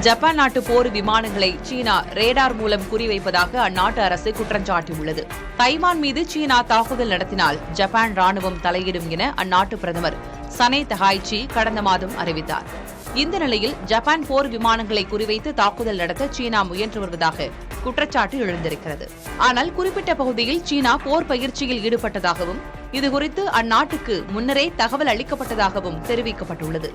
Japan நாட்டு போர் விமானங்களை சீனா radar மூலம் குறிவைப்பதாக அந்நாட்டு அரசு குற்றம் சாட்டியுள்ளது. தைவான் மீது சீனா தாக்குதல் நடத்தினால் ஜப்பான் ராணுவம் தலையிடும் என அந்நாட்டு பிரதமர் சனே தகாய்ச்சி கடந்த மாதம் அறிவித்தார். இந்த நிலையில் ஜப்பான் போர் விமானங்களை குறிவைத்து தாக்குதல் நடத்த சீனா முயன்று வருவதாக குற்றச்சாட்டு எழுந்திருக்கிறது. ஆனால் குறிப்பிட்ட பகுதியில் சீனா போர் பயிற்சியில் ஈடுபட்டதாகவும் இதுகுறித்து அந்நாட்டுக்கு முன்னரே தகவல் அளிக்கப்பட்டதாகவும் தெரிவிக்கப்பட்டுள்ளது.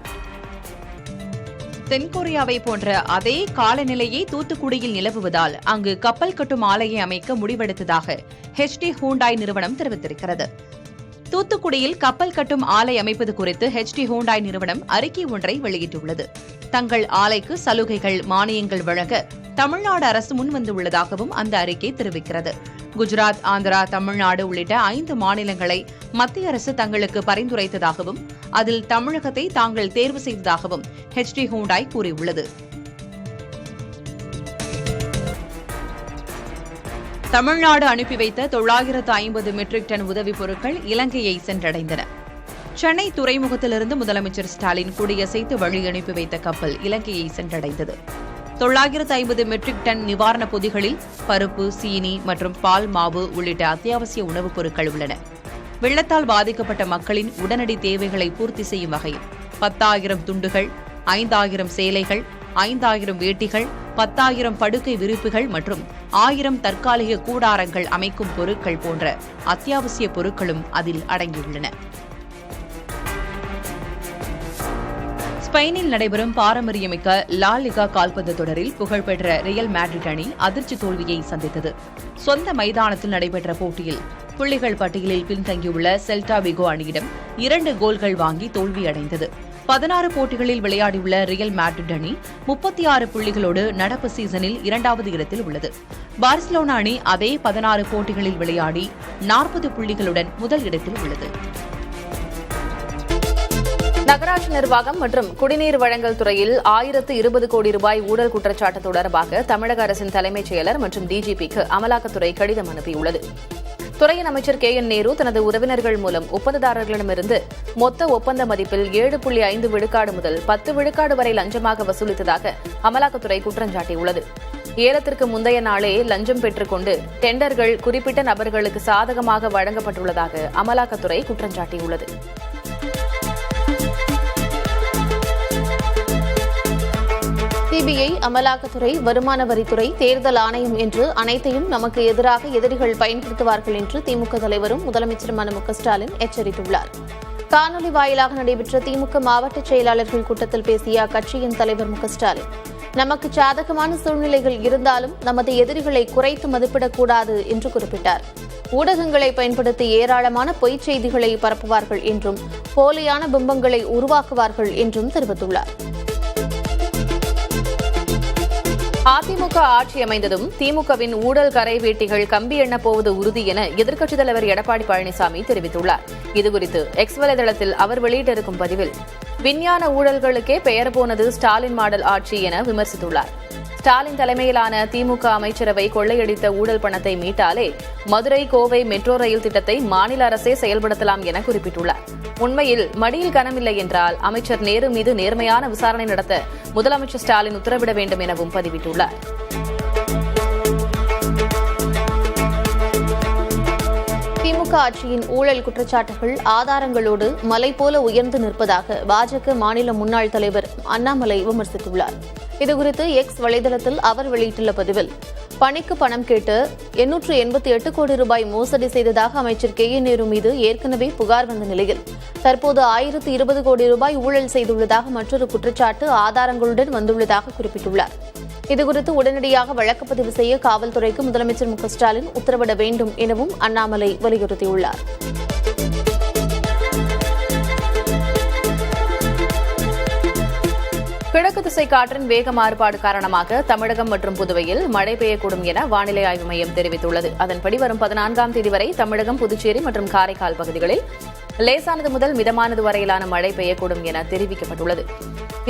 தென்கொரியாவை போன்ற அதே காலநிலையை தூத்துக்குடியில் நிலவுவதால் அங்கு கப்பல் கட்டும் ஆலையை அமைக்க முடிவெடுத்ததாக HD ஹூண்டாய் நிறுவனம் தெரிவித்திருக்கிறது. தூத்துக்குடியில் கப்பல் கட்டும் ஆலை அமைப்பது குறித்து HD ஹூண்டாய் நிறுவனம் அறிக்கை ஒன்றை வெளியிட்டுள்ளது. தங்கள் ஆலைக்கு சலுகைகள், மானியங்கள் வழங்க தமிழ்நாடு அரசு முன்வந்துள்ளதாகவும் அந்த அறிக்கை தெரிவிக்கிறது. குஜராத், ஆந்திரா, தமிழ்நாடு உள்ளிட்ட 5 மாநிலங்களை மத்திய அரசு தங்களுக்கு பரிந்துரைத்ததாகவும் அதில் தமிழகத்தை தாங்கள் தேர்வு செய்ததாகவும் HD ஹூண்டாய் கூறியுள்ளது. தமிழ்நாடு அனுப்பி வைத்த 950 மெட்ரிக் டன் உதவிப் பொருட்கள் இலங்கையை சென்றடைந்தன. சென்னை துறைமுகத்திலிருந்து முதலமைச்சர் ஸ்டாலின் கொடியசைத்து வழி அனுப்பி வைத்த கப்பல் இலங்கையை சென்றடைந்தது. 950 மெட்ரிக் டன் நிவாரணப் பொதிகளில் பருப்பு, சீனி மற்றும் பால் மாவு உள்ளிட்ட அத்தியாவசிய உணவுப் பொருட்கள் உள்ளன. வெள்ளத்தால் பாதிக்கப்பட்ட மக்களின் உடனடி தேவைகளை பூர்த்தி செய்யும் வகையில் 10,000 துண்டுகள், 5,000 சேலைகள், 5,000 வேட்டிகள், 10,000 படுக்கை விரிப்புகள் மற்றும் 1000 தற்காலிக கூடாரங்கள் அமைக்கும் பொருட்கள் போன்ற அத்தியாவசிய பொருட்களும் அதில் அடங்கியுள்ளன. ஸ்பெயினில் நடைபெறும் பாரம்பரியமிக்க லா லிகா கால்பந்து தொடரில் புகழ்பெற்ற ரியல் மேட்ரிட் அணி அதிர்ச்சி தோல்வியை சந்தித்தது. சொந்த மைதானத்தில் நடைபெற்ற போட்டியில் புள்ளிகள் பட்டியலில் பின்தங்கியுள்ள செல்டா விகோ அணியிடம் 2 கோல்கள் வாங்கி தோல்வியடைந்தது. 16 போட்டிகளில் விளையாடியுள்ள ரியல் மேட்ரிட் அணி 36 புள்ளிகளோடு நடப்பு சீசனில் 2வது இடத்தில் உள்ளது. பார்சிலோனா அணி அதே 16 போட்டிகளில் விளையாடி 40 புள்ளிகளுடன் முதல் இடத்தில் உள்ளது. நகராட்சி நிர்வாகம் மற்றும் குடிநீர் வழங்கல் துறையில் 1020 கோடி ரூபாய் ஊழல் குற்றச்சாட்டு தொடர்பாக தமிழக அரசின் தலைமைச் செயலர் மற்றும் DGPக்கு அமலாக்கத்துறை கடிதம் அனுப்பியுள்ளது. துறையின் அமைச்சர் KN நேரு தனது உறவினர்கள் மூலம் ஒப்பந்ததாரர்களிடமிருந்து மொத்த ஒப்பந்த மதிப்பில் 7.5 விழுக்காடு முதல் 10 விழுக்காடு வரை லஞ்சமாக வசூலித்ததாக அமலாக்கத்துறை குற்றம் சாட்டியுள்ளது. ஏலத்திற்கு முந்தைய நாளே லஞ்சம் பெற்றுக் கொண்டு டெண்டர்கள் குறிப்பிட்ட நபர்களுக்கு சாதகமாக வழங்கப்பட்டுள்ளதாக அமலாக்கத்துறை குற்றம் சாட்டியுள்ளது. CBI, அமலாக்கத்துறை, வருமான வரித்துறை, தேர்தல் ஆணையம் என்று அனைத்தையும் நமக்கு எதிராக எதிரிகள் பயன்படுத்துவார்கள் என்று திமுக தலைவரும் முதலமைச்சருமான MK ஸ்டாலின் எச்சரித்துள்ளார். காணொலி வாயிலாக நடைபெற்ற திமுக மாவட்ட செயலாளர்கள் கூட்டத்தில் பேசிய அக்கட்சியின் தலைவர் MK ஸ்டாலின், நமக்கு சாதகமான சூழ்நிலைகள் இருந்தாலும் நமது எதிரிகளை குறைத்து மதிப்பிடக்கூடாது என்று குறிப்பிட்டார். ஊடகங்களை பயன்படுத்தி ஏராளமான பொய்ச் செய்திகளை பரப்புவார்கள் என்றும் போலியான பிம்பங்களை உருவாக்குவார்கள் என்றும் தெரிவித்துள்ளார். அதிமுக ஆட்சி அமைந்ததும் திமுகவின் ஊழல் கரை வேட்டிகள் கம்பி எண்ணப் போவது உறுதி என எதிர்க்கட்சித் தலைவர் எடப்பாடி பழனிசாமி தெரிவித்துள்ளார். இதுகுறித்து எக்ஸ் வலைதளத்தில் அவர் வெளியிட்டிருக்கும் பதிவில், விஞ்ஞான ஊழல்களுக்கே பெயர் போனது ஸ்டாலின் மாடல் ஆட்சி என விமர்சித்துள்ளார். ஸ்டாலின் தலைமையிலான திமுக அமைச்சரவை கொள்ளையடித்த ஊழல் பணத்தை மீட்டாலே மதுரை, கோவை மெட்ரோ ரயில் திட்டத்தை மாநில அரசே செயல்படுத்தலாம் என குறிப்பிட்டுள்ளார். உண்மையில் மடியில் கனமில்லை என்றால் அமைச்சர் நேரு மீது நேர்மையான விசாரணை நடத்த முதலமைச்சர் ஸ்டாலின் உத்தரவிட வேண்டும் எனவும் பதிவிட்டுள்ளார். திமுக ஆட்சியின் ஊழல் குற்றச்சாட்டுகள் ஆதாரங்களோடு மலை போல உயர்ந்து நிற்பதாக பாஜக மாநில முன்னாள் தலைவர் அண்ணாமலை விமர்சித்துள்ளார். இதுகுறித்து எக்ஸ் வலைதளத்தில் அவர் வெளியிட்டுள்ள பதிவில், பணிக்கு பணம் கேட்டு 888 கோடி ரூபாய் மோசடி செய்ததாக அமைச்சர் KN நேரு மீது ஏற்கனவே புகார் வந்த நிலையில் தற்போது 1020 கோடி ரூபாய் ஊழல் செய்துள்ளதாக மற்றொரு குற்றச்சாட்டு ஆதாரங்களுடன் வந்துள்ளதாக குறிப்பிட்டுள்ளார். இதுகுறித்து உடனடியாக வழக்கு பதிவு செய்ய காவல்துறைக்கு முதலமைச்சர் MK ஸ்டாலின் உத்தரவிட வேண்டும் எனவும் அண்ணாமலை வலியுறுத்தியுள்ளார். கிழக்கு திசை காற்றின் வேக மாறுபாடு காரணமாக தமிழகம் மற்றும் புதுவையில் மழை பெய்யக்கூடும் என வானிலை ஆய்வு மையம் தெரிவித்துள்ளது. அதன்படி வரும் 14ஆம் தேதி வரை தமிழகம், புதுச்சேரி மற்றும் காரைக்கால் பகுதிகளில் லேசானது முதல் மிதமானது வரையிலான மழை பெய்யக்கூடும் என தெரிவிக்கப்பட்டுள்ளது.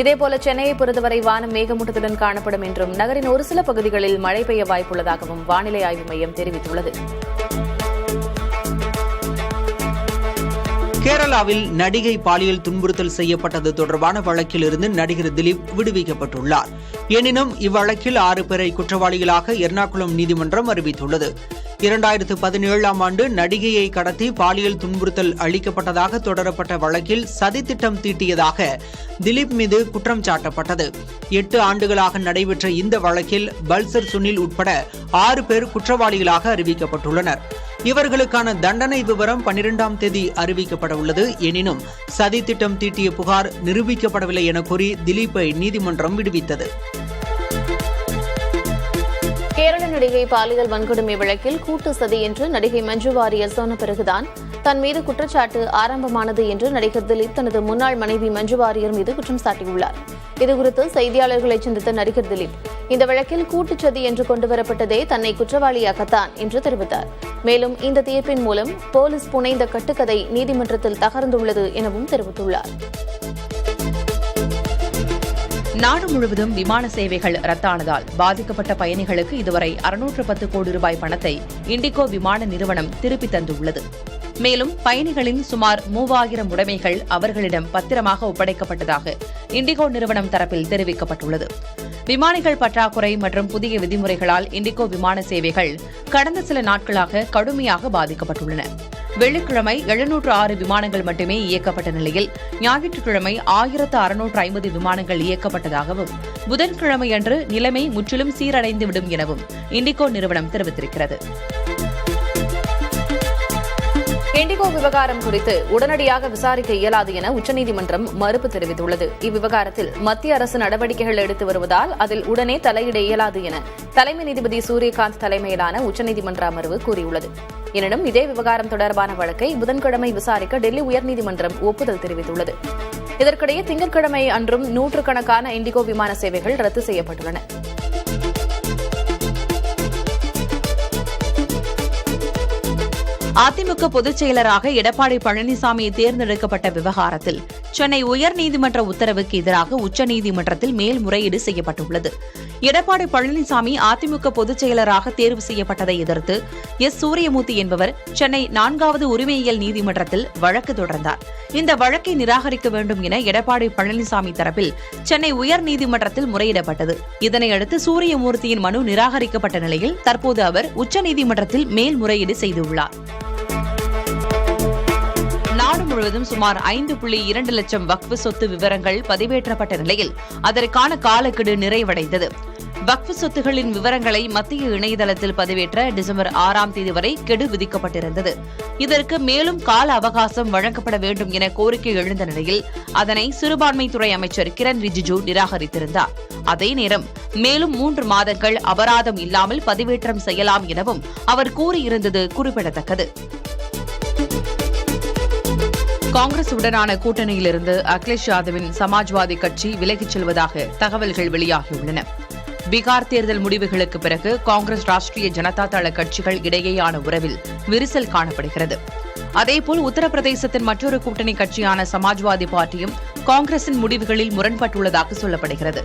இதேபோல சென்னையை பொறுத்தவரை வானம் மேகமூட்டத்துடன் காணப்படும் என்றும் நகரின் ஒரு சில பகுதிகளில் மழை பெய்ய வாய்ப்புள்ளதாகவும் வானிலை ஆய்வு மையம் தெரிவித்துள்ளது. கேரளாவில் நடிகை பாலியல் துன்புறுத்தல் செய்யப்பட்டது தொடர்பான வழக்கில் இருந்து நடிகர் திலீப் விடுவிக்கப்பட்டுள்ளார். எனினும் இவ்வழக்கில் 6 பேரை குற்றவாளிகளாக எர்ணாகுளம் நீதிமன்றம் அறிவித்துள்ளது. 2017ஆம் ஆண்டு நடிகையை கடத்தி பாலியல் துன்புறுத்தல் அளிக்கப்பட்டதாக தொடரப்பட்ட வழக்கில் சதித்திட்டம் தீட்டியதாக திலீப் மீது குற்றம் சாட்டப்பட்டது. 8 ஆண்டுகளாக நடைபெற்ற இந்த வழக்கில் பல்சர் சுனில் உட்பட 6 பேர் குற்றவாளிகளாக அறிவிக்கப்பட்டுள்ளனர். இவர்களுக்கான தண்டனை விவரம் 12ஆம் தேதி அறிவிக்கப்பட உள்ளது. எனினும் சதித்திட்டம் தீட்டிய புகார் நிரூபிக்கப்படவில்லை என கூறி திலீப்பை நீதிமன்றம் விடுவித்தது. கேரள நடிகை பாலியல் வன்கொடுமை வழக்கில் கூட்டு சதி என்று நடிகை மஞ்சு வாரியர் சொன்ன பிறகுதான் தன் மீது குற்றச்சாட்டு ஆரம்பமானது என்று நடிகர் திலீப் தனது முன்னாள் மனைவி மஞ்சு வாரியர் மீது குற்றம் சாட்டியுள்ளார். இதுகுறித்து செய்தியாளர்களை சந்தித்த நடிகர் திலீப் இந்த வழக்கில் கூட்டுச்சதி என்று கொண்டுவரப்பட்டதே தன்னை குற்றவாளியாகத்தான் என்று தெரிவித்தார். மேலும் இந்த தீர்ப்பின் மூலம் போலீஸ் புனைந்த கட்டுக்கதை நீதிமன்றத்தில் தகர்ந்துள்ளது எனவும் தெரிவித்துள்ளார். நாடு முழுவதும் விமான சேவைகள் ரத்தானதால் பாதிக்கப்பட்ட பயணிகளுக்கு இதுவரை 610 கோடி ரூபாய் பணத்தை இண்டிகோ விமான நிறுவனம் திருப்பித் தந்துள்ளது. மேலும் பயணிகளின் சுமார் 3000 உடைமைகள் அவர்களிடம் பத்திரமாக ஒப்படைக்கப்பட்டதாக இண்டிகோ நிறுவனம் தரப்பில் தெரிவிக்கப்பட்டுள்ளது. விமானிகள் பற்றாக்குறை மற்றும் புதிய விதிமுறைகளால் இண்டிகோ விமான சேவைகள் கடந்த சில நாட்களாக கடுமையாக பாதிக்கப்பட்டுள்ளன. வெள்ளிக்கிழமை 706 விமானங்கள் மட்டுமே இயக்கப்பட்ட நிலையில் ஞாயிற்றுக்கிழமை 1650 விமானங்கள் இயக்கப்பட்டதாகவும் புதன்கிழமையன்று நிலைமை முற்றிலும் சீரடைந்துவிடும் எனவும் இண்டிகோ நிறுவனம் தெரிவித்திருக்கிறது. இண்டிகோ விவகாரம் குறித்து உடனடியாக விசாரிக்க இயலாது என உச்சநீதிமன்றம் மறுப்பு தெரிவித்துள்ளது. இவ்விவகாரத்தில் மத்திய அரசு நடவடிக்கைகள் எடுத்து வருவதால் அதில் உடனே தலையிட இயலாது என தலைமை நீதிபதி சூரியகாந்த் தலைமையிலான உச்சநீதிமன்ற அமர்வு கூறியுள்ளது. எனினும் இதே விவகாரம் தொடர்பான வழக்கை புதன்கிழமை விசாரிக்க டெல்லி உயர்நீதிமன்றம் ஒப்புதல் தெரிவித்துள்ளது. இதற்கிடையே திங்கட்கிழமை அன்றும் நூற்றுக்கணக்கான இண்டிகோ விமான சேவைகள் ரத்து செய்யப்பட்டுள்ளன. அதிமுக பொதுச் செயலராக எடப்பாடி பழனிசாமி தேர்ந்தெடுக்கப்பட்ட விவகாரத்தில் சென்னை உயர்நீதிமன்ற உத்தரவுக்கு எதிராக உச்சநீதிமன்றத்தில் மேல்முறையீடு செய்யப்பட்டுள்ளது. எடப்பாடி பழனிசாமி அதிமுக பொதுச் செயலராக தேர்வு செய்யப்பட்டதை எதிர்த்து சூரியமூர்த்தி என்பவர் சென்னை 4வது உரிமையியல் நீதிமன்றத்தில் வழக்கு தொடர்ந்தார். இந்த வழக்கை நிராகரிக்க வேண்டும் என எடப்பாடி பழனிசாமி தரப்பில் சென்னை உயர்நீதிமன்றத்தில் முறையிடப்பட்டது. இதனையடுத்து சூரியமூர்த்தியின் மனு நிராகரிக்கப்பட்ட நிலையில் தற்போது அவர் உச்சநீதிமன்றத்தில் மேல்முறையீடு செய்துள்ளார். நாடு முழுவதும் சுமார் 5.2 லட்சம் வக்ஃப் சொத்து விவரங்கள் பதிவேற்றப்பட்ட நிலையில் அதற்கான காலக்கெடு நிறைவடைந்தது. வக்ஃப் சொத்துகளின் விவரங்களை மத்திய இணையதளத்தில் பதிவேற்ற டிசம்பர் 6ஆம் தேதி வரை கெடு விதிக்கப்பட்டிருந்தது. இதற்கு மேலும் கால அவகாசம் வழங்கப்பட வேண்டும் என கோரிக்கை எழுந்த நிலையில் அதனை சிறுபான்மைத்துறை அமைச்சர் கிரண் ரிஜிஜு நிராகரித்திருந்தார். அதே நேரம் மேலும் 3 மாதங்கள் அபராதம் இல்லாமல் பதிவேற்றம் செய்யலாம் எனவும் அவர் கூறியிருந்தது குறிப்பிடத்தக்கது. காங்கிரஸ் உடனான கூட்டணியிலிருந்து அகிலேஷ் யாதவின் சமாஜ்வாதி கட்சி விலகிச் செல்வதாக தகவல்கள் வெளியாகியுள்ளன. பீகார் தேர்தல் முடிவுகளுக்கு பிறகு காங்கிரஸ் ராஷ்டிரிய ஜனதா தள கட்சிகள் இடையேயான உறவில் விரிசல் காணப்படுகிறது. அதேபோல் உத்தரப்பிரதேசத்தின் மற்றொரு கூட்டணி கட்சியான சமாஜ்வாதி பார்ட்டியும் காங்கிரசின் முடிவுகளில் முரண்பட்டுள்ளதாக சொல்லப்படுகிறது.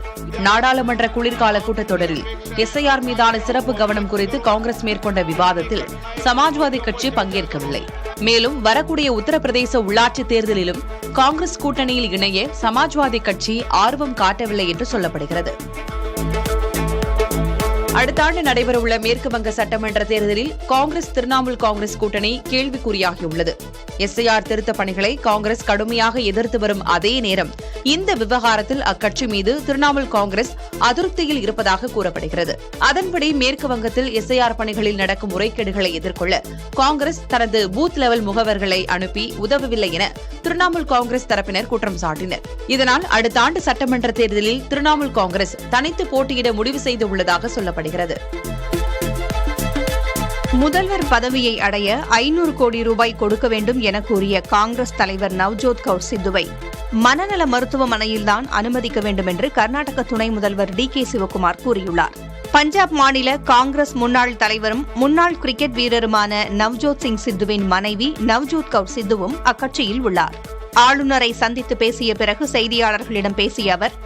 நாடாளுமன்ற குளிர்கால கூட்டத்தொடரில் SIR மீதான சிறப்பு கவனம் குறித்து காங்கிரஸ் மேற்கொண்ட விவாதத்தில் சமாஜ்வாதி கட்சி பங்கேற்கவில்லை. மேலும் வரக்கூடிய உத்தரப்பிரதேச உள்ளாட்சித் தேர்தலிலும் காங்கிரஸ் கூட்டணியில் இணைய சமாஜ்வாதி கட்சி ஆர்வம் காட்டவில்லை என்று சொல்லப்படுகிறது. அடுத்த ஆண்டு நடைபெறவுள்ள மேற்குவங்க சட்டமன்ற தேர்தலில் காங்கிரஸ் திரிணாமுல் காங்கிரஸ் கூட்டணி கேள்விக்குறியாகியுள்ளது. SIR திருத்தப் பணிகளை காங்கிரஸ் கடுமையாக எதிர்த்து வரும் அதே நேரம் இந்த விவகாரத்தில் அக்கட்சி மீது திரிணாமுல் காங்கிரஸ் அதிருப்தியில் இருப்பதாக கூறப்படுகிறது. அதன்படி மேற்கு வங்கத்தில் SIR பணிகளில் நடக்கும் முறைகேடுகளை எதிர்கொள்ள காங்கிரஸ் தனது பூத் லெவல் முகவர்களை அனுப்பி உதவவில்லை என திரிணாமுல் காங்கிரஸ் தரப்பினர் குற்றம் சாட்டினர். இதனால் அடுத்த ஆண்டு சட்டமன்ற தேர்தலில் திரிணாமுல் காங்கிரஸ் தனித்து போட்டியிட முடிவு செய்துள்ளதாக சொல்லப்படுகிறது. முதல்வர் பதவியை அடைய 500 கோடி ரூபாய் கொடுக்க வேண்டும் என கூறிய காங்கிரஸ் தலைவர் நவ்ஜோத் கவுர் சித்துவை மனநல மருத்துவமனையில்தான் அனுமதிக்க வேண்டும் என்று கர்நாடக துணை முதல்வர் DK சிவக்குமார் கூறியுள்ளார். பஞ்சாப் மாநில காங்கிரஸ் முன்னாள் தலைவரும் முன்னாள் கிரிக்கெட் வீரருமான நவ்ஜோத் சிங் சித்துவின் மனைவி நவ்ஜோத் கவுர் சித்துவும் அக்கட்சியில் உள்ளார். ஆளுநரை சந்தித்து பேசிய பிறகு செய்தியாளர்களிடம் பேசிய அவர்,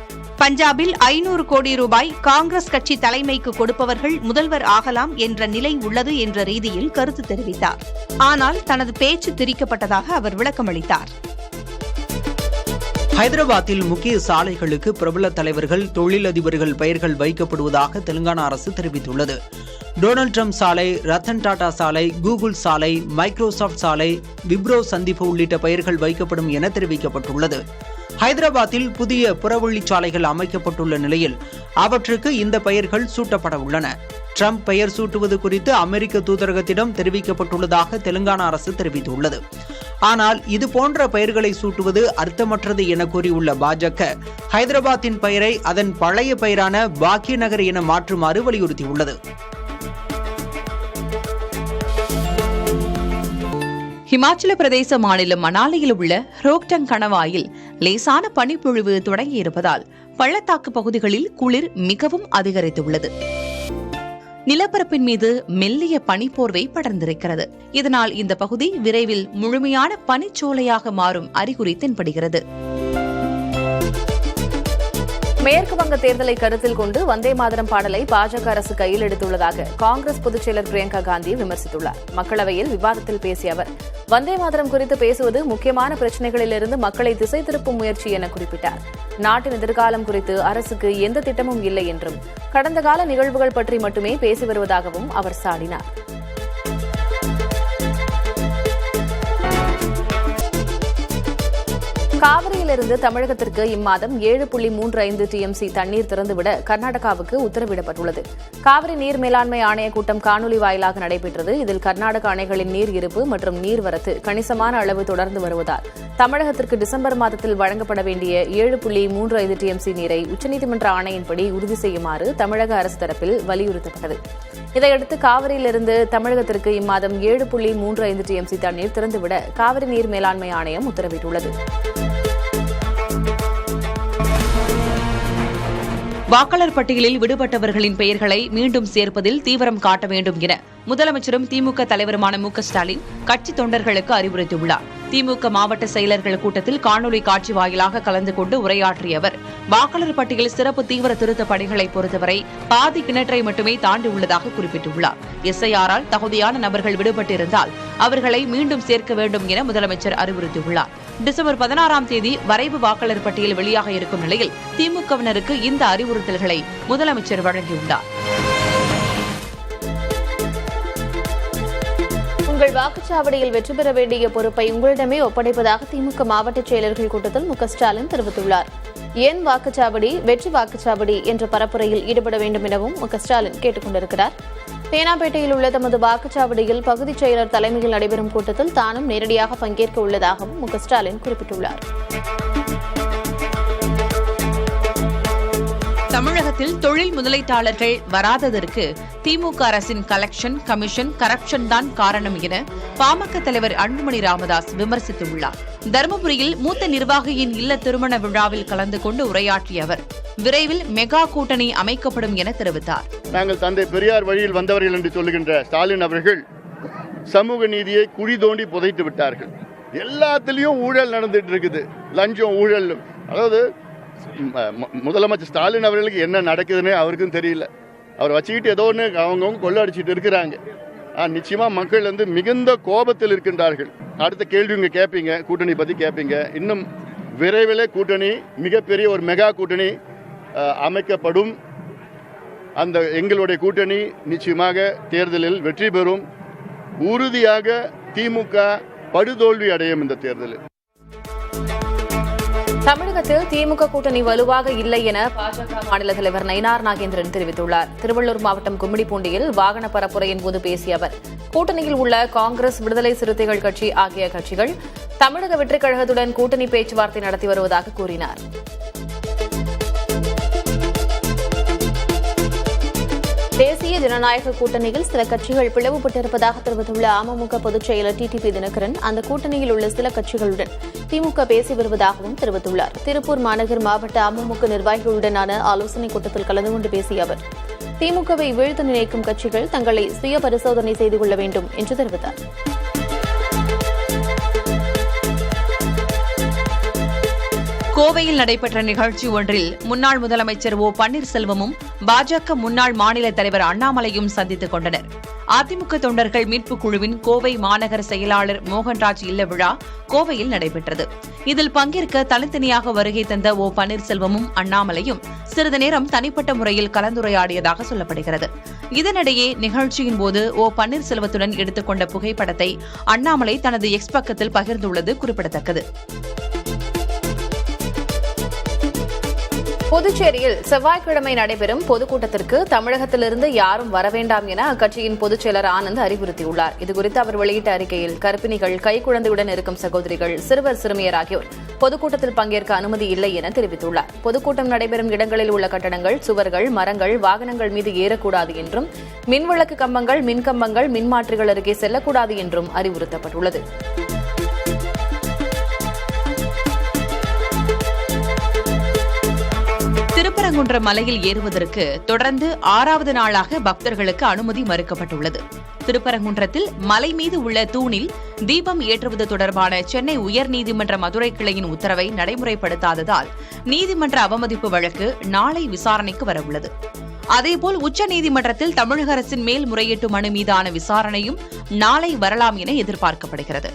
பஞ்சாபில் 500 கோடி ரூபாய் காங்கிரஸ் கட்சி தலைமைக்கு கொடுப்பவர்கள் முதல்வர் ஆகலாம் என்ற நிலை உள்ளது என்ற ரீதியில் கருத்து தெரிவித்தார். ஆனால் தனது பேச்சு திரிக்கப்பட்டதாக அவர் விளக்கமளித்தார். ஹைதராபாத்தில் முக்கிய சாலைகளுக்கு பிரபல தலைவர்கள், தொழிலதிபர்கள் பெயர்கள் வைக்கப்படுவதாக தெலுங்கானா அரசு தெரிவித்துள்ளது. டொனால்ட் ட்ரம்ப் சாலை, ரத்தன் டாடா சாலை, கூகுள் சாலை, மைக்ரோசாப்ட் சாலை, விப்ரோ சந்திப்பு உள்ளிட்ட பெயர்கள் வைக்கப்படும் என தெரிவிக்கப்பட்டுள்ளது. ஹைதராபாத்தில் புதிய புறவழிச்சாலைகள் அமைக்கப்பட்டுள்ள நிலையில் அவற்றுக்கு இந்த பெயர்கள் சூட்டப்பட உள்ளன. ட்ரம்ப் பெயர் சூட்டுவது குறித்து அமெரிக்க தூதரகத்திடம் தெரிவிக்கப்பட்டுள்ளதாக தெலுங்கானா அரசு தெரிவித்துள்ளது. ஆனால் இதுபோன்ற பெயர்களை சூட்டுவது அர்த்தமற்றது என கூறியுள்ள பாஜக, ஹைதராபாத்தின் பெயரை அதன் பழைய பெயரான பாக்கியநகர் என மாற்றுமாறு வலியுறுத்தியுள்ளது. ஹிமாச்சல பிரதேச மாநிலம் மணாலியில் உள்ள ரோக்டங் கணவாயில் லேசான பனிப்பொழிவு தொடங்கியிருப்பதால் பள்ளத்தாக்கு பகுதிகளில் குளிர் மிகவும் அதிகரித்துள்ளது. நிலப்பரப்பின் மீது மெல்லிய பனிப்போர்வை படர்ந்திருக்கிறது. இதனால் இந்த பகுதி விரைவில் முழுமையான பனிச்சோலையாக மாறும் அறிகுறி தென்படுகிறது. மேற்கு வங்க தேர்தலை கருத்தில் கொண்டு வந்தே மாதரம் பாடலை பாஜக அரசு கையில் எடுத்துள்ளதாக காங்கிரஸ் பொதுச் செயலர் பிரியங்கா காந்தி விமர்சித்துள்ளார். மக்களவையில் விவாதத்தில் பேசிய அவர், வந்தே மாதரம் குறித்து பேசுவது முக்கியமான பிரச்சினைகளிலிருந்து மக்களை திசை திருப்பும் முயற்சி என குறிப்பிட்டார். நாட்டின் எதிர்காலம் குறித்து அரசுக்கு எந்த திட்டமும் இல்லை என்றும், கடந்த கால நிகழ்வுகள் பற்றி மட்டுமே பேசி வருவதாகவும் அவர் சாடினார். காவிரியிலிருந்து தமிழகத்திற்கு இம்மாதம் 7.35 TMC தண்ணீர் திறந்துவிட கர்நாடகாவுக்கு உத்தரவிடப்பட்டுள்ளது. காவிரி நீர் மேலாண்மை ஆணைய கூட்டம் காணொலி வாயிலாக நடைபெற்றது. இதில் கர்நாடக அணைகளின் நீர் இருப்பு மற்றும் நீர்வரத்து கணிசமான அளவு தொடர்ந்து வருவதால் தமிழகத்திற்கு டிசம்பர் மாதத்தில் வழங்கப்பட வேண்டிய 7.35 TMC நீரை உச்சநீதிமன்ற ஆணையின்படி உறுதி செய்யுமாறு தமிழக அரசு தரப்பில் வலியுறுத்தப்பட்டது. இதையடுத்து காவிரியிலிருந்து தமிழகத்திற்கு இம்மாதம் 7.35 TMC தண்ணீர் திறந்துவிட காவிரி நீர் மேலாண்மை ஆணையம் உத்தரவிட்டுள்ளது. வாக்காளர் பட்டியலில் விடுபட்டவர்களின் பெயர்களை மீண்டும் சேர்ப்பதில் தீவிரம் காட்ட வேண்டும் என முதலமைச்சரும் திமுக தலைவருமான மு.க.ஸ்டாலின் கட்சி தொண்டர்களுக்கு அறிவுறுத்தியுள்ளார். திமுக மாவட்ட செயலர்கள் கூட்டத்தில் காணொலி காட்சி வாயிலாக கலந்து கொண்டு உரையாற்றிய அவர், வாக்காளர் பட்டியல் சிறப்பு தீவிர திருத்த பணிகளை பொறுத்தவரை பாதி கிணற்றை மட்டுமே தாண்டியுள்ளதாக குறிப்பிட்டுள்ளார். SIR-ஆல் தகுதியான நபர்கள் விடுபட்டிருந்தால் அவர்களை மீண்டும் சேர்க்க வேண்டும் என முதலமைச்சர் அறிவுறுத்தியுள்ளார். டிசம்பர் 16ஆம் தேதி வரைவு வாக்காளர் பட்டியல் வெளியாக இருக்கும் நிலையில் திமுகவினருக்கு இந்த அறிவுறுத்தல்களை முதலமைச்சர் வழங்கியுள்ளார். உங்கள் வாக்குச்சாவடியில் வெற்றி பெற வேண்டிய பொறுப்பை உங்களிடமே ஒப்படைப்பதாக திமுக மாவட்ட செயலர்கள் கூட்டத்தில் மு.க.ஸ்டாலின் தெரிவித்துள்ளார். ஏன் வாக்குச்சாவடி வெற்றி வாக்குச்சாவடி என்ற பரப்புரையில் ஈடுபட வேண்டும் எனவும் மு.க.ஸ்டாலின் கேட்டுக் கொண்டிருக்கிறார். தேனாம்பேட்டையில் உள்ள தமது வாக்குச்சாவடியில் பகுதிச் செயலர் தலைமையில் நடைபெறும் கூட்டத்தில் தானும் நேரடியாக பங்கேற்க உள்ளதாகவும் மு.க.ஸ்டாலின் குறிப்பிட்டுள்ளார். தமிழகத்தில் தொழில் முதலீட்டாளர்கள் வராததற்கு திமுக அரசின் கலெக்ஷன், கமிஷன், கரப்ஷன் தான் காரணம் என பாமக தலைவர் அன்புமணி ராமதாஸ் விமர்சித்துள்ளார். தருமபுரியில் மூத்த நிர்வாகியின் இல்ல திருமண விழாவில் கலந்து கொண்டு உரையாற்றிய அவர், விரைவில் மெகா கூட்டணி அமைக்கப்படும் என தெரிவித்தார். நாங்கள் தந்தை பெரியார் வழியில் வந்தவர்கள் என்று சொல்லுகின்ற ஸ்டாலின் அவர்கள் சமூக நீதியை குழி தோண்டி புதைத்து விட்டார்கள். எல்லாத்திலையும் ஊழல் நடந்துட்டு இருக்குது, லஞ்சம் ஊழல். அதாவது முதலமைச்சர் ஸ்டாலின் அவர்களுக்கு என்ன நடக்குதுன்னு அவருக்கும் தெரியல. அவர் வச்சுக்கிட்டு ஏதோ ஒன்று அவங்கவுங்க கொள்ளடிச்சிட்டு இருக்கிறாங்க. நிச்சயமா மக்கள் மிகுந்த கோபத்தில் இருக்கின்றார்கள். அடுத்த கேள்வி இங்கே கேட்பீங்க, கூட்டணி பற்றி கேட்பீங்க. இன்னும் விரைவில் கூட்டணி, மிகப்பெரிய ஒரு மெகா கூட்டணி அமைக்கப்படும். அந்த எங்களுடைய கூட்டணி நிச்சயமாக தேர்தலில் வெற்றி பெறும். உறுதியாக திமுக படுதோல்வி அடையும் இந்த தேர்தலில். தமிழகத்தில் திமுக கூட்டணி வலுவாக இல்லை என பாஜக மாநில தலைவர் நயினார் நாகேந்திரன் தெரிவித்துள்ளார். திருவள்ளூர் மாவட்டம் கும்மிடிப்பூண்டியில் வாகன பரப்புரையின் போது பேசிய அவர், கூட்டணியில் உள்ள காங்கிரஸ், விடுதலை சிறுத்தைகள் கட்சி ஆகிய கட்சிகள் தமிழக வெற்றிக் கழகத்துடன் கூட்டணி பேச்சுவார்த்தை நடத்தி வருவதாக கூறினார். தேசிய ஜனநாயக கூட்டணியில் சில கட்சிகள் பிளவுபட்டிருப்பதாக தெரிவித்துள்ள அமமுக பொதுச் செயலர் TTP தினகரன், அந்த கூட்டணியில் உள்ள சில கட்சிகளுடன் திமுக பேசி வருவதாகவும் தெரிவித்துள்ளார். திருப்பூர் மாநகர் மாவட்ட அமமுக நிர்வாகிகளுடனான ஆலோசனைக் கூட்டத்தில் கலந்து கொண்டு பேசிய அவர், திமுகவை வீழ்த்த நினைக்கும் கட்சிகள் தங்களை சுய பரிசோதனை செய்து கொள்ள வேண்டும் என்று தெரிவித்தார். கோவையில் நடைபெற்ற நிகழ்ச்சி ஒன்றில் முன்னாள் முதலமைச்சர் ஓ பன்னீர்செல்வமும் பாஜக முன்னாள் மாநில தலைவர் அண்ணாமலையும் சந்தித்துக் கொண்டனர். அதிமுக தொண்டர்கள் மீட்புக் குழுவின் கோவை மாநகர செயலாளர் மோகன்ராஜ் இல்ல விழா கோவையில் நடைபெற்றது. இதில் பங்கேற்க தனித்தனியாக வருகை தந்த ஓ பன்னீர்செல்வமும் அண்ணாமலையும் சிறிது நேரம் தனிப்பட்ட முறையில் கலந்துரையாடியதாக சொல்லப்படுகிறது. இதனிடையே நிகழ்ச்சியின் போது ஓ பன்னீர்செல்வத்துடன் எடுத்துக்கொண்ட புகைப்படத்தை அண்ணாமலை தனது எக்ஸ் பக்கத்தில் பகிர்ந்துள்ளது குறிப்பிடத்தக்கது. புதுச்சேரியில் செவ்வாய்க்கிழமை நடைபெறும் பொதுக்கூட்டத்திற்கு தமிழகத்திலிருந்து யாரும் வரவேண்டாம் என அக்கட்சியின் பொதுச் செயலர் ஆனந்த் அறிவுறுத்தியுள்ளார். இதுகுறித்து அவர் வெளியிட்ட அறிக்கையில் கர்ப்பிணிகள், கைக்குழந்தையுடன் இருக்கும் சகோதரிகள், சிறுவர் சிறுமியர் ஆகியோர் பொதுக்கூட்டத்தில் பங்கேற்க அனுமதி இல்லை என தெரிவித்துள்ளார். பொதுக்கூட்டம் நடைபெறும் இடங்களில் உள்ள கட்டடங்கள், சுவர்கள், மரங்கள், வாகனங்கள் மீது ஏறக்கூடாது என்றும் மின்விளக்கு கம்பங்கள், மின்கம்பங்கள், மின்மாற்றிகள் அருகே செல்லக்கூடாது என்றும் அறிவுறுத்தப்பட்டுள்ளது. திருப்பரங்குன்றம் மலையில் ஏறுவதற்கு தொடர்ந்து 6வது நாளாக பக்தர்களுக்கு அனுமதி மறுக்கப்பட்டுள்ளது. திருப்பரங்குன்றத்தில் மலை மீது உள்ள தூணில் தீபம் ஏற்றுவது தொடர்பான சென்னை உயர்நீதிமன்ற மதுரை கிளையின் உத்தரவை நடைமுறைப்படுத்தாததால் நீதிமன்ற அவமதிப்பு வழக்கு நாளை விசாரணைக்கு வரவுள்ளது. அதேபோல் உச்சநீதிமன்றத்தில் தமிழக அரசின் மேல்முறையீட்டு மனு மீதான விசாரணையும் நாளை வரலாம் என எதிர்பார்க்கப்படுகிறது.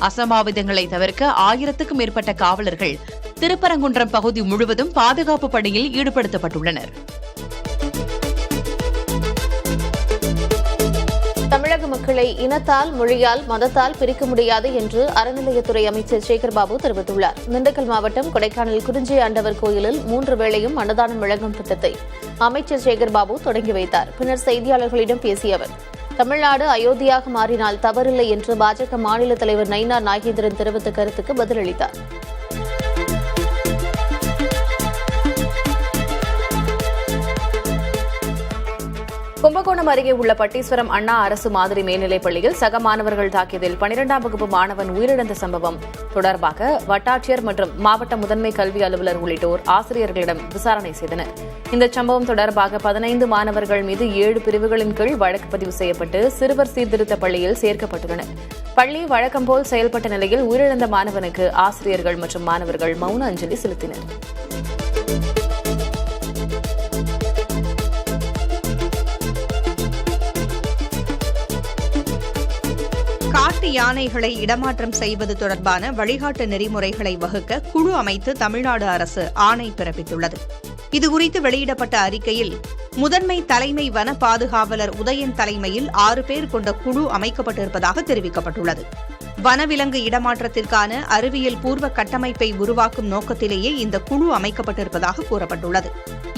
அசம்பாவிதங்களை தவிர்க்க 1000க்கும் மேற்பட்ட காவலர்கள் திருப்பரங்குன்றம் பகுதி முழுவதும் பாதுகாப்பு பணியில் ஈடுபடுத்தப்பட்டுள்ளனர். தமிழக மக்களை இனத்தால், மொழியால், மதத்தால் பிரிக்க முடியாது என்று அறநிலையத்துறை அமைச்சர் சேகர்பாபு தெரிவித்துள்ளார். திண்டுக்கல் மாவட்டம் கொடைக்கானல் குறிஞ்சி ஆண்டவர் கோயிலில் 3 வேளையும் அன்னதானம் வழங்கும் திட்டத்தை அமைச்சர் சேகர்பாபு தொடங்கி வைத்தார். பின்னர் செய்தியாளர்களிடம் பேசிய அவர், தமிழ்நாடு அயோத்தியாக மாறினால் தவறில்லை என்று பாஜக மாநில தலைவர் நயினார் நாகேந்திரன் தெரிவித்த கருத்துக்கு பதிலளித்தார். கும்பகோணம் அருகே உள்ள பட்டீஸ்வரம் அண்ணா அரசு மாதிரி மேல்நிலைப் பள்ளியில் சக மாணவர்கள் தாக்கியதில் 12ஆம் வகுப்பு மாணவன் உயிரிழந்த சம்பவம் தொடர்பாக வட்டாட்சியர் மற்றும் மாவட்ட முதன்மை கல்வி அலுவலர் உள்ளிட்டோர் ஆசிரியர்களிடம் விசாரணை செய்தனர். இந்த சம்பவம் தொடர்பாக 15 மாணவர்கள் மீது 7 பிரிவுகளின் கீழ் வழக்கு பதிவு செய்யப்பட்டு சிறுவர் சீர்திருத்த பள்ளியில் சேர்க்கப்பட்டுள்ளனர். பள்ளி வழக்கம்போல் செயல்பட்ட நிலையில் உயிரிழந்த மாணவனுக்கு ஆசிரியர்கள் மற்றும் மாணவர்கள் மௌன அஞ்சலி செலுத்தினர். காட்டு யானைகளை இடமாற்றம் செய்வது தொடர்பான வழிகாட்டு நெறிமுறைகளை வகுக்க குழு அமைத்து தமிழ்நாடு அரசு ஆணை பிறப்பித்துள்ளது. இதுகுறித்து வெளியிடப்பட்ட அறிக்கையில் முதன்மை தலைமை வன பாதுகாவலர் உதயன் தலைமையில் 6 பேர் கொண்ட குழு அமைக்கப்பட்டிருப்பதாக தெரிவிக்கப்பட்டுள்ளது. வனவிலங்கு இடமாற்றத்திற்கான அறிவியல் பூர்வ கட்டமைப்பை உருவாக்கும் நோக்கத்திலேயே இந்த குழு அமைக்கப்பட்டிருப்பதாக கூறப்பட்டுள்ளது.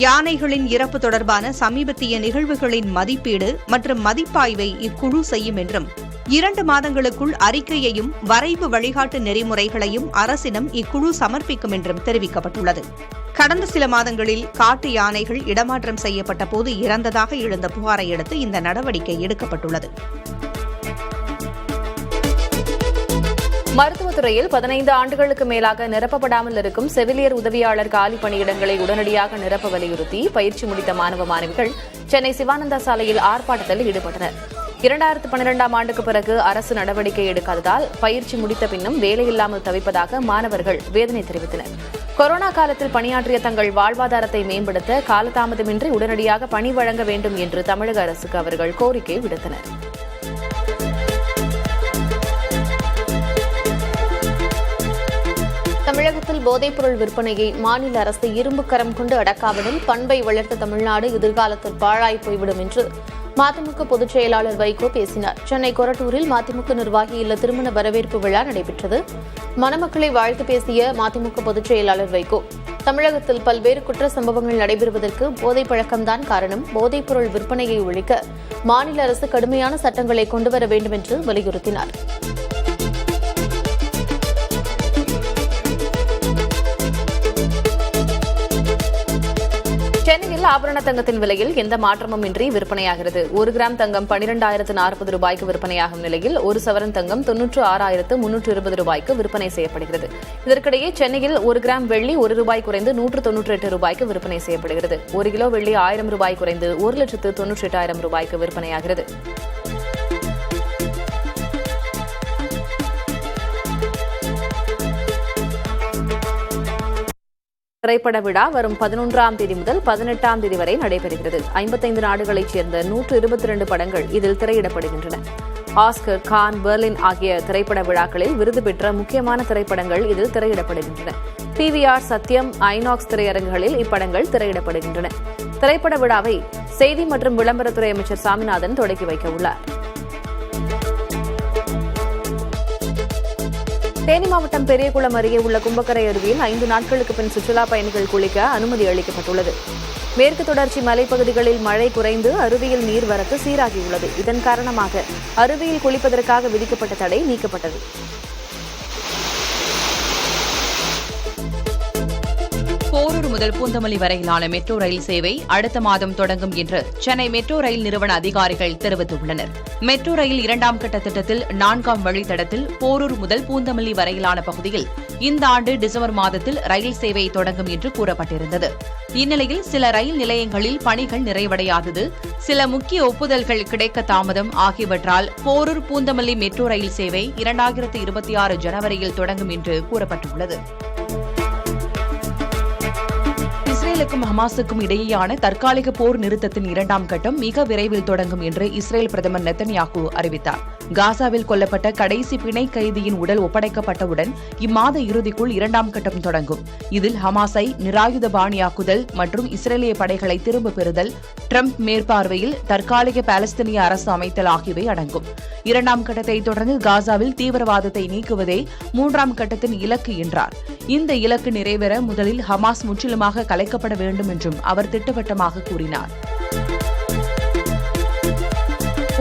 யானைகளின் இறப்பு தொடர்பான சமீபத்திய நிகழ்வுகளின் மதிப்பீடு மற்றும் மதிப்பாய்வை இக்குழு செய்யும் என்றும் 2 மாதங்களுக்குள் அறிக்கையையும் வரைவு வழிகாட்டு நெறிமுறைகளையும் அரசிடம் இக்குழு சமர்ப்பிக்கும் என்றும் தெரிவிக்கப்பட்டுள்ளது. கடந்த சில மாதங்களில் காட்டு யானைகள் இடமாற்றம் செய்யப்பட்ட போது இறந்ததாக எழுந்த புகாரை அடுத்து இந்த நடவடிக்கை எடுக்கப்பட்டுள்ளது. மருத்துவத்துறையில் 15 ஆண்டுகளுக்கு மேலாக நிரப்பப்படாமல் இருக்கும் செவிலியர் உதவியாளர் காலி பணியிடங்களை உடனடியாக நிரப்ப வலியுறுத்தி பயிற்சி முடித்த மாணவ மாணவிகள் சென்னை சிவானந்தா சாலையில் ஆர்ப்பாட்டத்தில் ஈடுபட்டனர். 2012ஆம் ஆண்டுக்கு பிறகு அரசு நடவடிக்கை எடுக்காததால் பயிற்சி முடித்த பின்னும் வேலையில்லாமல் தவிப்பதாக மாணவர்கள் வேதனை தெரிவித்தனர். கொரோனா காலத்தில் பணியாற்றிய தங்கள் வாழ்வாதாரத்தை மேம்படுத்த காலதாமதமின்றி உடனடியாக பணி வழங்க வேண்டும் என்று தமிழக அரசுக்கு அவர்கள் கோரிக்கை விடுத்தனர். தமிழகத்தில் போதைப்பொருள் விற்பனையை மாநில அரசு இரும்பு கரம் கொண்டு அடக்காவிடில் பண்பை வளர்த்த தமிழ்நாடு எதிர்காலத்தில் பாழாய் போய்விடும் என்று மதிமுக பொதுச் செயலாளர் வைகோ பேசினார். சென்னை கொரட்டூரில் மதிமுக நிர்வாகி இல்ல திருமண வரவேற்பு விழா நடைபெற்றது. மணமக்களை வாழ்த்து பேசிய மதிமுக பொதுச் செயலாளர் வைகோ, தமிழகத்தில் பல்வேறு குற்ற சம்பவங்கள் நடைபெறுவதற்கு போதைப் பழக்கம்தான் காரணம். போதைப்பொருள் விற்பனையை ஒழிக்க மாநில அரசு கடுமையான சட்டங்களை கொண்டுவர வேண்டும் என்று வலியுறுத்தினார். சென்னையில் ஆபரண தங்கத்தின் விலையில் எந்த மாற்றமும் இன்றி விற்பனையாகிறது. 1 கிராம் தங்கம் 12,040 ரூபாய்க்கு விற்பனையாகும் நிலையில் 1 சவரன் தங்கம் 96,320 ரூபாய்க்கு விற்பனை செய்யப்படுகிறது. இதற்கிடையே சென்னையில் 1 கிராம் வெள்ளி 1 ரூபாய் குறைந்து 198 ரூபாய்க்கு விற்பனை செய்யப்படுகிறது. 1 கிலோ வெள்ளி 1000 ரூபாய் குறைந்து 1,98,000 ரூபாய்க்கு விற்பனையாகிறது. திரைப்பட விழா வரும் 11ஆம் தேதி முதல் 18ஆம் தேதி வரை நடைபெறுகிறது. 55 நாடுகளைச் சேர்ந்த 122 படங்கள் இதில் திரையிடப்படுகின்றன. ஆஸ்கர், கான், பெர்லின் ஆகிய திரைப்பட விழாக்களில் விருது பெற்ற முக்கியமான திரைப்படங்கள் இதில் திரையிடப்படுகின்றன. PVR, சத்யம், ஐநாக்ஸ் திரையரங்குகளில் இப்படங்கள் திரையிடப்படுகின்றன. திரைப்பட விழாவை செய்தி மற்றும் விளம்பரத்துறை அமைச்சர் சாமிநாதன் தொடங்கி வைக்க உள்ளார். தேனி மாவட்டம் பெரியகுளம் அருகே உள்ள கும்பக்கரை அருவியில் 5 நாட்களுக்கு பின் சுற்றுலாப் பயணிகள் குளிக்க அனுமதி அளிக்கப்பட்டுள்ளது. மேற்கு தொடர்ச்சி மலைப்பகுதிகளில் மழை குறைந்து அருவியில் நீர்வரத்து சீராகியுள்ளது. இதன் காரணமாக அருவியில் குளிப்பதற்காக விதிக்கப்பட்ட தடை நீக்கப்பட்டது. போரூர் முதல் பூந்தமல்லி வரையிலான மெட்ரோ ரயில் சேவை அடுத்த மாதம் தொடங்கும் என்று சென்னை மெட்ரோ ரயில் நிறுவன அதிகாரிகள் தெரிவித்துள்ளனர். மெட்ரோ ரயில் 2ஆம் கட்ட திட்டத்தில் 4ஆம் வழித்தடத்தில் போரூர் முதல் பூந்தமல்லி வரையிலான பகுதியில் இந்த ஆண்டு டிசம்பர் மாதத்தில் ரயில் சேவை தொடங்கும் என்று கூறப்பட்டிருந்தது. இந்நிலையில் சில ரயில் நிலையங்களில் பணிகள் நிறைவடையாதது, சில முக்கிய ஒப்புதல்கள் கிடைக்க தாமதம் ஆகியவற்றால் போரூர் பூந்தமல்லி மெட்ரோ ரயில் சேவை 2026 ஜனவரியில் தொடங்கும் என்று கூறப்பட்டுள்ளது. இஸ்ரேலுக்கும் ஹமாஸுக்கும் இடையேயான தற்காலிக போர் நிறுத்தத்தின் 2ஆம் கட்டம் மிக விரைவில் தொடங்கும் என்று இஸ்ரேல் பிரதமர் நெத்தன்யாகு அறிவித்தார். காசாவில் கொல்லப்பட்ட கடைசி பிணை கைதியின் உடல் ஒப்படைக்கப்பட்டவுடன் இம்மாத இறுதிக்குள் 2ஆம் கட்டம் தொடங்கும். இதில் ஹமாஸை நிராயுதபாணியாக்குதல் மற்றும் இஸ்ரேலிய படைகளை திரும்பப் பெறுதல், ட்ரம்ப் மேற்பார்வையில் தற்காலிக பாலஸ்தீனிய அரசு அமைத்தல் ஆகியவை அடங்கும். 2ஆம் கட்டத்தை தொடர்ந்து காசாவில் தீவிரவாதத்தை நீக்குவதே 3ஆம் கட்டத்தின் இலக்கு என்றார். இந்த இலக்கு நிறைவேற முதலில் ஹமாஸ் முற்றிலுமாக கலைக்கப்பட வேண்டும் என்றும் அவர் திட்டவட்டமாக கூறினார்.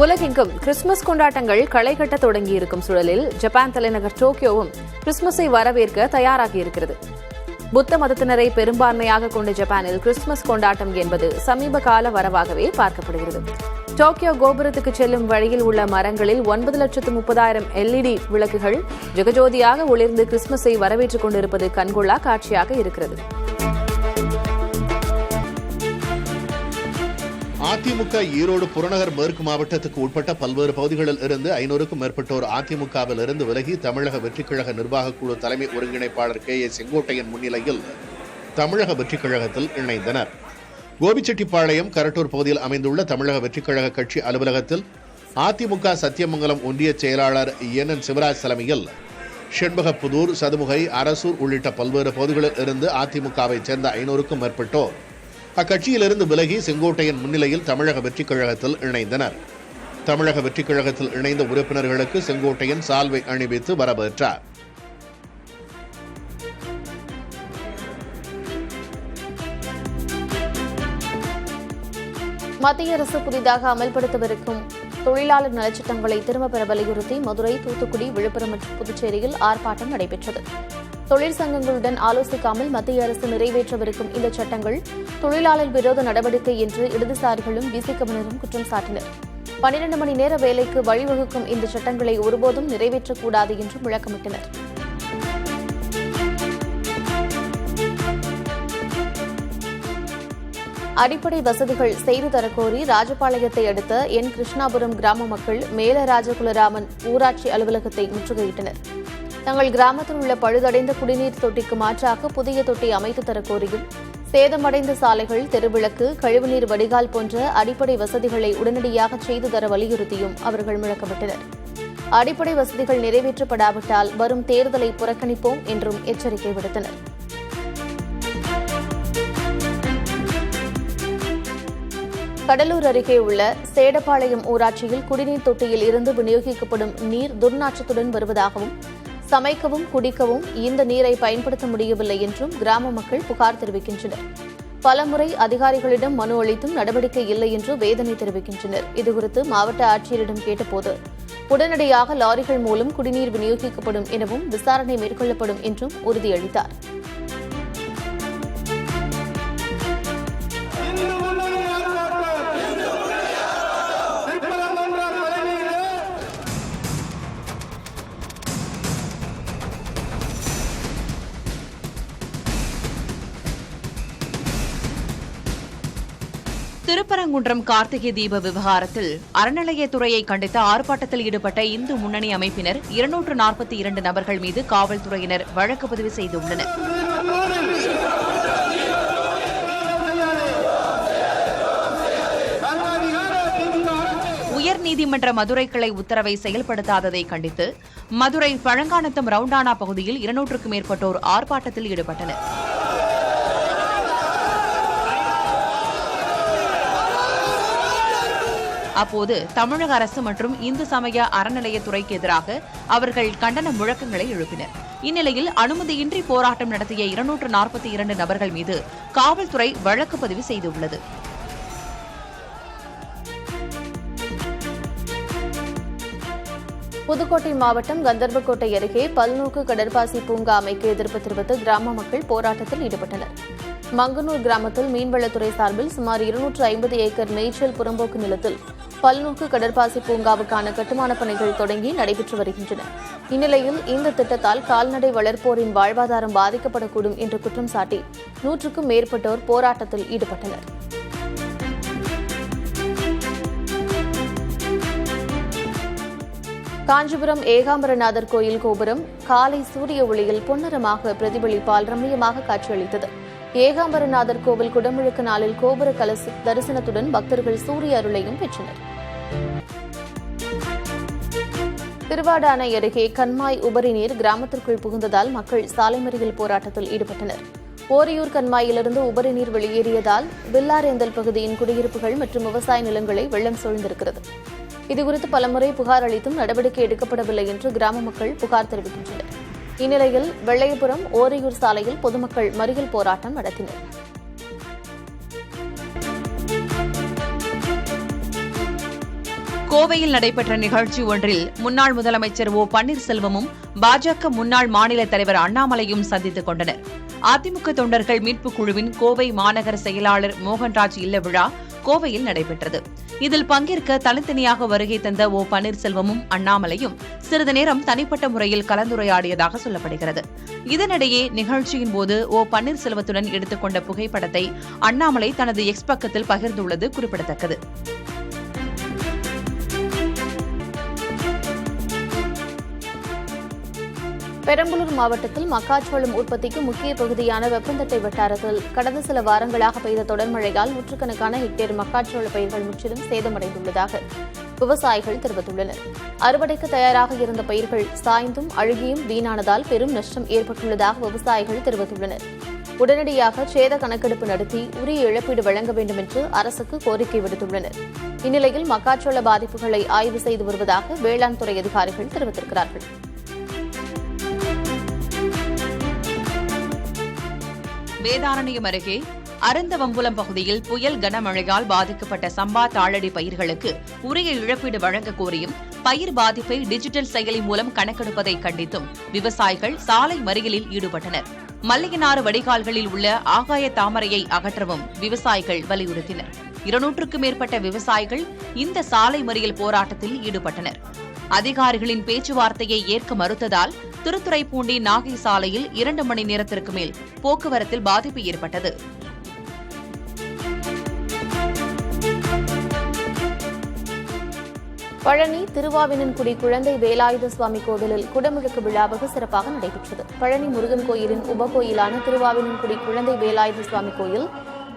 உலகெங்கும் கிறிஸ்துமஸ் கொண்டாட்டங்கள் களைகட்ட தொடங்கியிருக்கும் சூழலில் ஜப்பான் தலைநகர் டோக்கியோவும் கிறிஸ்துமஸை வரவேற்க தயாராகியிருக்கிறது. புத்த மதத்தினரை பெரும்பான்மையாக கொண்ட ஜப்பானில் கிறிஸ்துமஸ் கொண்டாட்டம் என்பது சமீப கால வரவாகவே பார்க்கப்படுகிறது. டோக்கியோ கோபுரத்துக்கு செல்லும் வழியில் உள்ள மரங்களில் 9,30,000 LED விளக்குகள் ஜெகஜோதியாக ஒளிர்ந்து கிறிஸ்துமஸை வரவேற்றுக் கொண்டிருப்பது கண்கொள்ளா காட்சியாக இருக்கிறது. அதிமுக ஈரோடு புறநகர் மேற்கு மாவட்டத்துக்கு உட்பட்ட பல்வேறு பகுதிகளில் இருந்து 500க்கும் மேற்பட்டோர் அதிமுகவில் இருந்து விலகி தமிழக வெற்றிக் கழக நிர்வாகக் குழு தலைமை ஒருங்கிணைப்பாளர் KA செங்கோட்டையன் முன்னிலையில் தமிழக வெற்றிக் கழகத்தில் இணைந்தனர். கோபிச்செட்டிப்பாளையம், கரட்டூர் பகுதியில் அமைந்துள்ள தமிழக வெற்றிக் கழக கட்சி அலுவலகத்தில் அதிமுக சத்தியமங்கலம் ஒன்றிய செயலாளர் NN சிவராஜ் தலைமையில் செண்பகப்புதூர், சதுமுகை, அரசூர் உள்ளிட்ட பல்வேறு பகுதிகளில் இருந்து அதிமுகவை சேர்ந்த 500க்கும் மேற்பட்டோர் அக்கட்சியிலிருந்து விலகி செங்கோட்டையன் முன்னிலையில் தமிழக வெற்றிக் கழகத்தில் இணைந்தனர். தமிழக வெற்றிக் கழகத்தில் இணைந்த உறுப்பினர்களுக்கு செங்கோட்டையன் சால்வை அணிவித்து வரவேற்றார். மத்திய அரசு புதிதாக அமல்படுத்தவிருக்கும் தொழிலாளர் நலச்சட்டங்களை திரும்பப் பெற வலியுறுத்தி மதுரை, தூத்துக்குடி, விழுப்புரம் மற்றும் புதுச்சேரியில் ஆர்ப்பாட்டம் நடைபெற்றது. தொழிற்சங்கங்களுடன் ஆலோசிக்காமல் மத்திய அரசு நிறைவேற்றவிருக்கும் இந்த சட்டங்கள் தொழிலாளர் விரோத நடவடிக்கை என்று இடதுசாரிகளும் விசிகவினரும் குற்றம் சாட்டினர். 12 மணி நேர வேலைக்கு வழிவகுக்கும் இந்த சட்டங்களை ஒருபோதும் நிறைவேற்றக்கூடாது என்று முழக்கமிட்டனர். அடிப்படை வசதிகள் செய்து தரக்கோரி ராஜபாளையத்தை அடுத்த என் கிருஷ்ணாபுரம் கிராம மக்கள் மேலராஜகுலராமன் ஊராட்சி அலுவலகத்தை முற்றுகையிட்டனர். தங்கள் கிராமத்தில் உள்ள பழுதடைந்த குடிநீர் தொட்டிக்கு மாற்றாக புதிய தொட்டி அமைத்து தரக்கோரியும், சேதமடைந்த சாலைகள், தெருவிளக்கு, கழிவுநீர் வடிகால் போன்ற அடிப்படை வசதிகளை உடனடியாக செய்து தர வலியுறுத்தியும் அவர்கள் முழக்கமிட்டனர். அடிப்படை வசதிகள் நிறைவேற்றப்படாவிட்டால் வரும் தேர்தலை புறக்கணிப்போம் என்றும் எச்சரிக்கை விடுத்தனர். கடலூர் அருகே உள்ள சேடபாளையம் ஊராட்சியில் குடிநீர் தொட்டியில் இருந்து விநியோகிக்கப்படும் நீர் துர்நாற்றத்துடன் வருவதாகவும், சமைக்கவும் குடிக்கவும் இந்த நீரை பயன்படுத்த முடியவில்லை என்றும் கிராம மக்கள் புகார் தெரிவிக்கின்றனர். பலமுறை அதிகாரிகளிடம் மனு அளித்தும் நடவடிக்கை இல்லை என்று வேதனை தெரிவிக்கின்றனர். இதுகுறித்து மாவட்ட ஆட்சியரிடம் கேட்டபோது உடனடியாக லாரிகள் மூலம் குடிநீர் விநியோகிக்கப்படும் எனவும் விசாரணை மேற்கொள்ளப்படும் என்றும் உறுதியளித்தார். திருப்பரங்குன்றம் கார்த்திகை தீப விவகாரத்தில் அறநிலையத்துறையை கண்டித்து ஆர்ப்பாட்டத்தில் ஈடுபட்ட இந்து முன்னணி அமைப்பினர் 242 நபர்கள் மீது காவல்துறையினர் வழக்கு பதிவு செய்துள்ளனர். உயர்நீதிமன்ற மதுரை கிளை உத்தரவை செயல்படுத்தாததை கண்டித்து மதுரை பழங்கானத்தம் ரவுண்டானா பகுதியில் 200க்கும் மேற்பட்டோர் ஆர்ப்பாட்டத்தில் ஈடுபட்டனர். அப்போது தமிழக அரசு மற்றும் இந்து சமய அறநிலையத்துறைக்கு எதிராக அவர்கள் கண்டன முழக்கங்களை எழுப்பினர். இந்நிலையில் அனுமதியின்றி போராட்டம் நடத்திய 242 நபர்கள் மீது காவல்துறை வழக்கு பதிவு செய்துள்ளது. புதுக்கோட்டை மாவட்டம் கந்தர்வக்கோட்டை அருகே பல்நோக்கு கடற்பாசி பூங்கா அமைக்க எதிர்ப்பு தெரிவித்து கிராம மக்கள் போராட்டத்தில் ஈடுபட்டனர். மங்கனூர் கிராமத்தில் மீன்வளத்துறை சார்பில் சுமார் 250 ஏக்கர் மேய்ச்சல் புறம்போக்கு நிலத்தில் பல்நோக்கு கடற்பாசி பூங்காவுக்கான கட்டுமானப் பணிகள் தொடங்கி நடைபெற்று வருகின்றன. இந்நிலையில் இந்த திட்டத்தால் கால்நடை வளர்ப்போரின் வாழ்வாதாரம் பாதிக்கப்படக்கூடும் என்று குற்றம் சாட்டி 100க்கும் மேற்பட்டோர் போராட்டத்தில் ஈடுபட்டனர். காஞ்சிபுரம் ஏகாம்பரநாதர் கோயில் கோபுரம் காலை சூரிய ஒளியில் பொன்னிறமாக பிரதிபலிப்பால் ரம்மியமாக காட்சியளித்தது. ஏகாம்பரநாதர் கோவில் குடமுழுக்கு நாளில் கோபுர கலச தரிசனத்துடன் பக்தர்கள் சூரிய அருளையும் பெற்றனர். திருவாடானை அருகே கண்மாய் உபரி நீர் கிராமத்திற்குள் புகுந்ததால் மக்கள் சாலை மறியல் போராட்டத்தில் ஈடுபட்டனர். ஓரியூர் கண்மாயிலிருந்து உபரி நீர் வெளியேறியதால் வில்லாரேந்தல் பகுதியின் குடியிருப்புகள் மற்றும் விவசாய நிலங்களை வெள்ளம் சூழ்ந்திருக்கிறது. இதுகுறித்து பலமுறை புகார் அளித்தும் நடவடிக்கை எடுக்கப்படவில்லை என்று கிராம மக்கள் புகார் தெரிவிக்கின்றனர். இந்நிலையில் வெள்ளையபுரம் ஓரியூர் சாலையில் பொதுமக்கள் மறியல் போராட்டம் நடத்தினர். கோவையில் நடைபெற்ற நிகழ்ச்சி ஒன்றில் முன்னாள் முதலமைச்சர் ஓ பன்னீர்செல்வமும் பாஜக முன்னாள் மாநில தலைவர் அண்ணாமலையும் சந்தித்துக் கொண்டனர். அதிமுக தொண்டர்கள் மீட்புக் குழுவின் கோவை மாநகர செயலாளர் மோகன்ராஜ் இல்ல விழா கோவையில் நடைபெற்றது. இதில் பங்கேற்க தனித்தனியாக வருகை தந்த ஓ பன்னீர்செல்வமும் அண்ணாமலையும் சிறிது நேரம் தனிப்பட்ட முறையில் கலந்துரையாடியதாக சொல்லப்படுகிறது. இதனிடையே நிகழ்ச்சியின் போது ஓ பன்னீர்செல்வத்துடன் எடுத்துக்கொண்ட புகைப்படத்தை அண்ணாமலை தனது எக்ஸ் பக்கத்தில் பகிர்ந்துள்ளது குறிப்பிடத்தக்கது. பெரம்பலூர் மாவட்டத்தில் மக்காச்சோளம் உற்பத்திக்கு முக்கிய பகுதியான வெப்பந்தட்டை வட்டாரத்தில் கடந்த சில வாரங்களாக பெய்த தொடர் மழையால் நூற்றுக்கணக்கான ஹெக்டேர் மக்காச்சோள பயிர்கள் முற்றிலும் சேதமடைந்துள்ளதாக விவசாயிகள் தெரிவித்துள்ளனர். அறுவடைக்கு தயாராக இருந்த பயிர்கள் சாய்ந்தும் அழுகியும் வீணானதால் பெரும் நஷ்டம் ஏற்பட்டுள்ளதாக விவசாயிகள் தெரிவித்துள்ளனர். உடனடியாக சேத கணக்கெடுப்பு நடத்தி உரிய இழப்பீடு வழங்க வேண்டும் என்று அரசுக்கு கோரிக்கை விடுத்துள்ளனர். இந்நிலையில் மக்காச்சோள பாதிப்புகளை ஆய்வு செய்து வருவதாக வேளாண் துறை அதிகாரிகள் தெரிவித்திருக்கிறார்கள். வேதாரண்யம் அருகே அருந்தவம்புலம் பகுதியில் புயல் கனமழையால் பாதிக்கப்பட்ட சம்பா தாளடி பயிர்களுக்கு உரிய இழப்பீடு வழங்க கோரியும் பயிர் பாதிப்பை டிஜிட்டல் செயலி மூலம் கணக்கெடுப்பதை கண்டித்தும் விவசாயிகள் சாலை மறியலில் ஈடுபட்டனர். மல்லிகனாறு வடிகால்களில் உள்ள ஆகாய தாமரையை அகற்றவும் விவசாயிகள் வலியுறுத்தினர். 200க்கும் மேற்பட்ட விவசாயிகள் இந்த சாலை மறியல் போராட்டத்தில் ஈடுபட்டனர். அதிகாரிகளின் பேச்சுவார்த்தையை ஏற்க மறுத்ததால் திருத்துறைப்பூண்டி நாகை சாலையில் 2 மணி நேரத்திற்கு மேல் போக்குவரத்தில் பாதிப்பு ஏற்பட்டது. பழனி திருவாவினன்குடி குழந்தை வேலாயுத சுவாமி கோவிலில் குடமுழுக்கு விழா வெகு சிறப்பாக நடைபெற்றது. பழனி முருகன் கோயிலின் உபகோயிலான திருவாவினன்குடி குழந்தை வேலாயுத சுவாமி கோயில்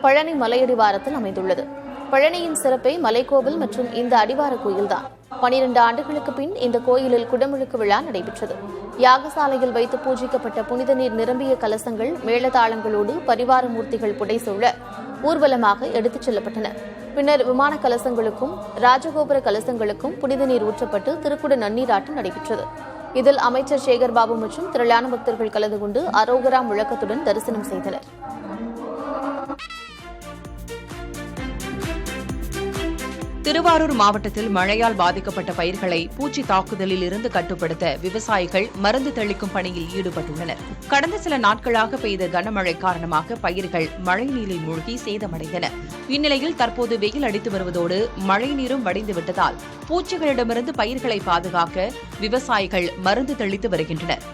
பழனி மலையடிவாரத்தில் அமைந்துள்ளது. பழனியின் சிறப்பை மலைக்கோவில் மற்றும் இந்த அடிவார கோயில்தான். 12 ஆண்டுகளுக்கு பின் இந்த கோயிலில் குடமுழுக்கு விழா நடைபெற்றது. யாகசாலையில் வைத்து பூஜிக்கப்பட்ட புனித நீர் நிரம்பிய கலசங்கள் மேளதாளங்களோடு பரிவார மூர்த்திகள் புடைசூழ ஊர்வலமாக எடுத்துச் செல்லப்பட்டன. பின்னர் விமான கலசங்களுக்கும் ராஜகோபுர கலசங்களுக்கும் புனித நீர் ஊற்றப்பட்டு திருக்குட நன்னீராட்டம் நடைபெற்றது. இதில் அமைச்சர் சேகர்பாபு மற்றும் திரளான பக்தர்கள் கலந்து கொண்டு அரோகரா முழக்கத்துடன் தரிசனம் செய்தனர். திருவாரூர் மாவட்டத்தில் மழையால் பாதிக்கப்பட்ட பயிர்களை பூச்சி தாக்குதலில் இருந்து கட்டுப்படுத்த விவசாயிகள் மருந்து தெளிக்கும் பணியில் ஈடுபட்டுள்ளனர். கடந்த சில நாட்களாக பெய்த கனமழை காரணமாக பயிர்கள் மழைநீரில் மூழ்கி சேதமடைந்தன. இந்நிலையில் தற்போது வெயில் அடித்து வருவதோடு மழைநீரும் வடிந்துவிட்டதால் பூச்சிகளிடமிருந்து பயிர்களை பாதுகாக்க விவசாயிகள் மருந்து தெளித்து வருகின்றனர்.